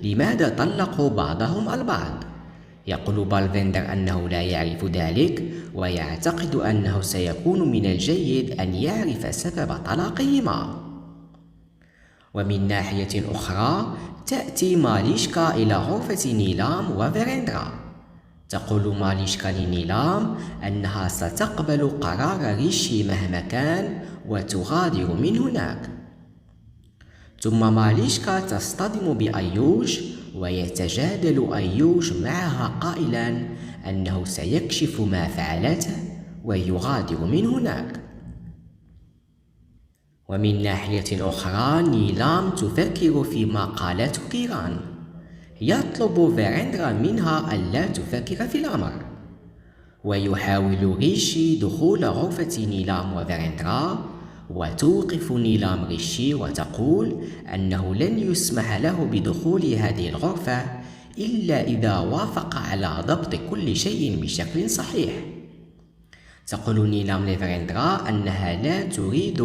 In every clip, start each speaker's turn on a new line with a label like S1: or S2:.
S1: لماذا طلقوا بعضهم البعض؟ يقول بالفيندر أنه لا يعرف ذلك، ويعتقد أنه سيكون من الجيد أن يعرف سبب طلاقهما. ومن ناحية أخرى تأتي ماليشكا إلى غرفة نيلام وفيريندرا. تقول ماليشكا لنيلام أنها ستقبل قرار ريشي مهما كان وتغادر من هناك. ثم ماليشكا تصطدم بأيوش، ويتجادل أيوش معها قائلا أنه سيكشف ما فعلته ويغادر من هناك. ومن ناحية أخرى نيلام تفكر فيما قالته كيران. يطلب فيريندرا منها ألا تفكر في الأمر، ويحاول ريشي دخول غرفة نيلام وفيريندرا، وتوقف نيلام ريشي وتقول أنه لن يسمح له بدخول هذه الغرفة إلا إذا وافق على ضبط كل شيء بشكل صحيح. تقول نيلام لفيريندرا أنها لا تريد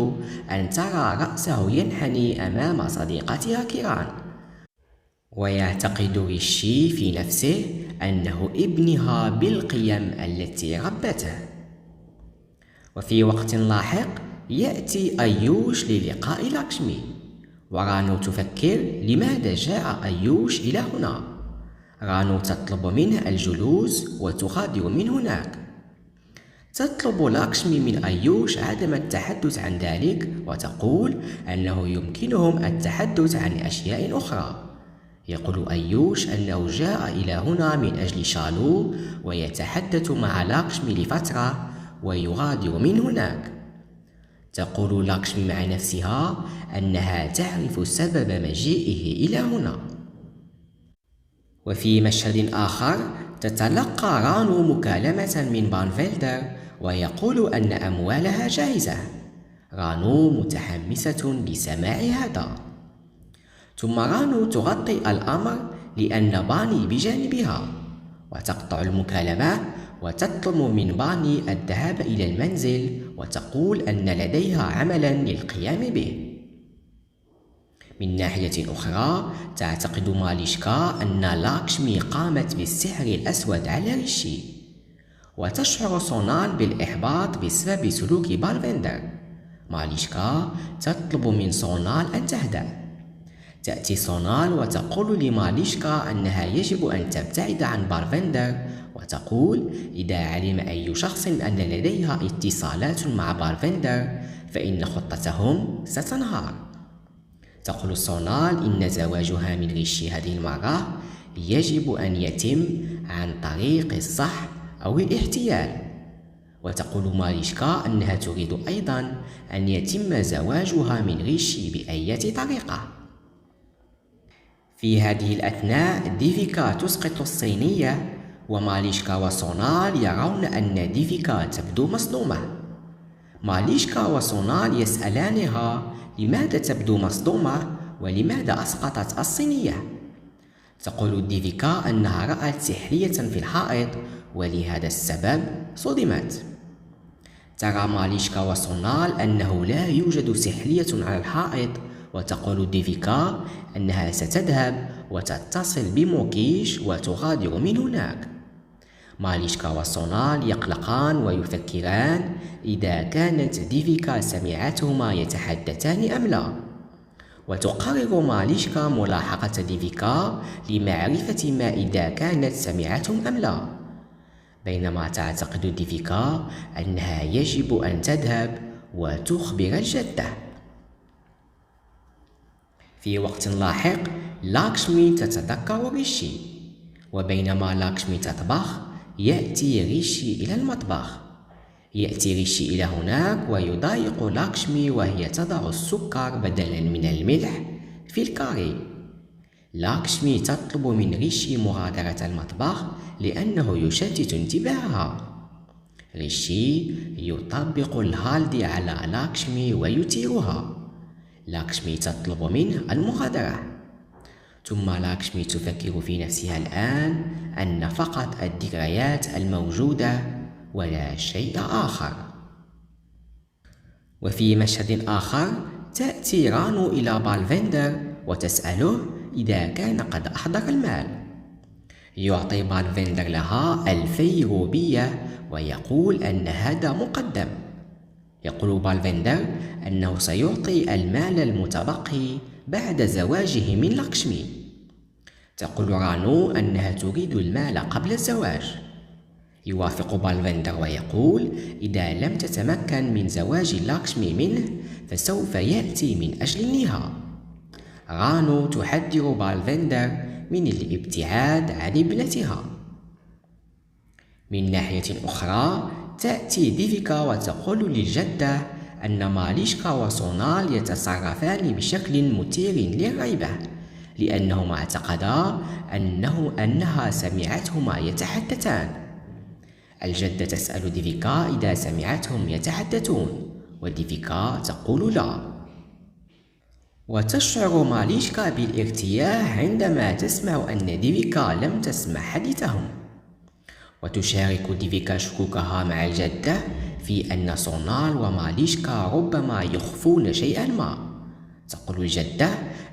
S1: أن ترى رأسه ينحني أمام صديقتها كيران، ويعتقد ريشي في نفسه أنه ابنها بالقيم التي ربته. وفي وقت لاحق يأتي أيوش للقاء لاكشمي، ورانو تفكر لماذا جاء أيوش إلى هنا. رانو تطلب منه الجلوس وتغادر من هناك. تطلب لاكشمي من أيوش عدم التحدث عن ذلك، وتقول أنه يمكنهم التحدث عن أشياء أخرى. يقول أيوش أنه جاء إلى هنا من أجل شالو، ويتحدث مع لاكشمي لفترة ويغادر من هناك. تقول لاكشمي مع نفسها أنها تعرف سبب مجيئه إلى هنا. وفي مشهد آخر تتلقى رانو مكالمة من بانفيلدر ويقول أن أموالها جاهزة. رانو متحمسة لسماع هذا، ثم رانو تغطي الأمر لأن باني بجانبها، وتقطع المكالمة وتطلب من باني الذهاب إلى المنزل، وتقول أن لديها عملا للقيام به. من ناحية أخرى تعتقد ماليشكا أن لاكشمي قامت بالسحر الأسود على ريشي، وتشعر سونال بالإحباط بسبب سلوك بالفيندر. ماليشكا تطلب من سونال أن تهدأ. تأتي سونال وتقول لماليشكا أنها يجب أن تبتعد عن بالفيندر، وتقول إذا علم أي شخص أن لديها اتصالات مع بالفيندر فإن خطتهم ستنهار. تقول سونال إن زواجها من ريشي هذه المرة يجب أن يتم عن طريق الصح أو الاحتيال. وتقول ماليشكا أنها تريد أيضا أن يتم زواجها من ريشي بأي طريقة. في هذه الأثناء ديفيكا تسقط الصينية، وماليشكا وسونال يرون أن ديفيكا تبدو مصدومة. ماليشكا وسونال يسألانها لماذا تبدو مصدومة ولماذا أسقطت الصينية. تقول ديفيكا أنها رأت سحلية في الحائط ولهذا السبب صدمت. ترى ماليشكا وسونال أنه لا يوجد سحلية على الحائط، وتقول ديفيكا أنها ستذهب وتتصل بموكيش وتغادر من هناك. ماليشكا وسونال يقلقان ويفكران إذا كانت ديفيكا سمعتهما يتحدثان أم لا، وتقرر ماليشكا ملاحقة ديفيكا لمعرفة ما إذا كانت سمعتهم أم لا، بينما تعتقد ديفيكا أنها يجب أن تذهب وتخبر الجدة. في وقت لاحق لاكشمي تتذكر ريشي، وبينما لاكشمي تطبخ يأتي ريشي إلى المطبخ. يأتي ريشي إلى هناك ويضايق لاكشمي وهي تضع السكر بدلا من الملح في الكاري. لاكشمي تطلب من ريشي مغادرة المطبخ لأنه يشتت انتباهها. ريشي يطبق الهالدي على لاكشمي ويثيرها. لاكشمي تطلب منه المغادرة، ثم لاكشمي تفكر في نفسها الآن أن فقط الذكريات الموجودة ولا شيء آخر. وفي مشهد آخر تأتي رانو إلى بالفيندر وتسأله إذا كان قد أحضر المال. يعطي بالفندر لها 2000 روبية ويقول أن هذا مقدم. يقول بالفندر أنه سيعطي المال المتبقي بعد زواجه من لاكشمي. تقول رانو أنها تريد المال قبل الزواج. يوافق بالفندر ويقول إذا لم تتمكن من زواج لاكشمي منه فسوف يأتي من أجل النهاية. رانو تحذر بالفندر من الابتعاد عن ابنتها. من ناحية أخرى تأتي ديفيكا وتقول للجدة أن ماليشكا وسونال يتصرفان بشكل مثير للريبة لأنهما اعتقدا أنها سمعتهما يتحدثان. الجدة تسأل ديفيكا إذا سمعتهم يتحدثون وديفيكا تقول لا. وتشعر ماليشكا بالارتياح عندما تسمع أن ديفيكا لم تسمع حديثهم. وتشارك ديفيكا شكوكها مع الجدة في أن سونال وماليشكا ربما يخفون شيئا ما. تقول الجدة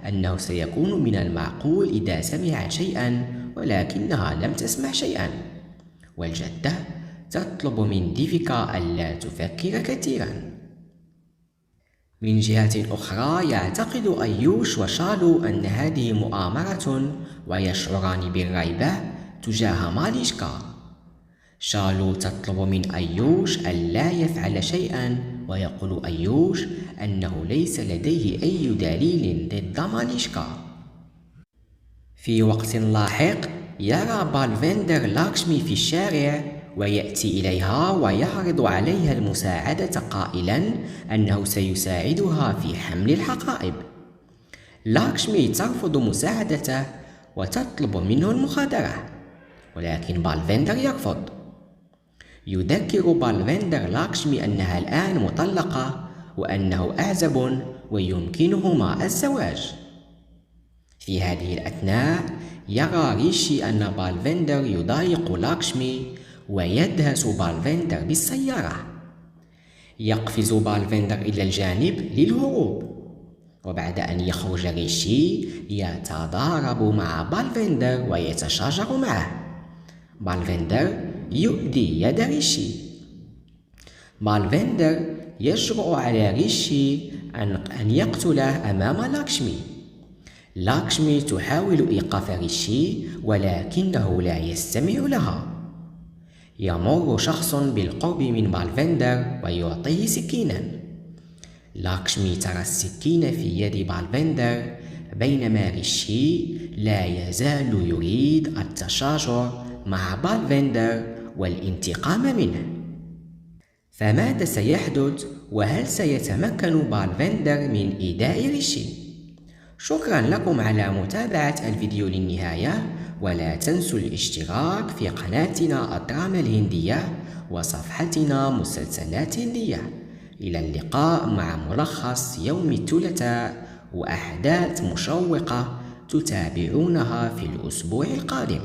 S1: أنه سيكون من المعقول إذا سمعت شيئا ولكنها لم تسمع شيئا. والجدة تطلب من ديفيكا ألا تفكر كثيرا. من جهة أخرى يعتقد أيوش وشالو أن هذه مؤامرة ويشعران بالريبة تجاه ماليشكا. شالو تطلب من أيوش ألا يفعل شيئا ويقول أيوش أنه ليس لديه أي دليل ضد ماليشكا. في وقت لاحق يرى بالفندر لاكشمي في الشارع ويأتي إليها ويعرض عليها المساعدة قائلا أنه سيساعدها في حمل الحقائب. لاكشمي ترفض مساعدته وتطلب منه المغادرة ولكن بالفندر يرفض. يذكر بالفندر لاكشمي أنها الآن مطلقة وأنه أعزب ويمكنهما الزواج. في هذه الأثناء يرى ريشي أن بالفندر يضايق لاكشمي ويدهس بالفندر بالسيارة. يقفز بالفندر إلى الجانب للهروب وبعد أن يخرج ريشي يتضارب مع بالفندر ويتشاجر معه. بالفندر يؤذي يد ريشي. بالفندر يجرؤ على ريشي أن يقتله أمام لاكشمي. لاكشمي تحاول إيقاف ريشي ولكنه لا يستمع لها. يمر شخص بالقرب من بالفندر ويعطيه سكينا. لاكشمي ترى السكين في يد بالفندر بينما ريشي لا يزال يريد التشاجر مع بالفندر والانتقام منه. فماذا سيحدث وهل سيتمكن بالفندر من إيذاء ريشي؟ شكرا لكم على متابعة الفيديو للنهاية ولا تنسوا الاشتراك في قناتنا الدراما الهندية وصفحتنا مسلسلات هندية. إلى اللقاء مع ملخص يوم الثلاثاء وأحداث مشوقة تتابعونها في الأسبوع القادم.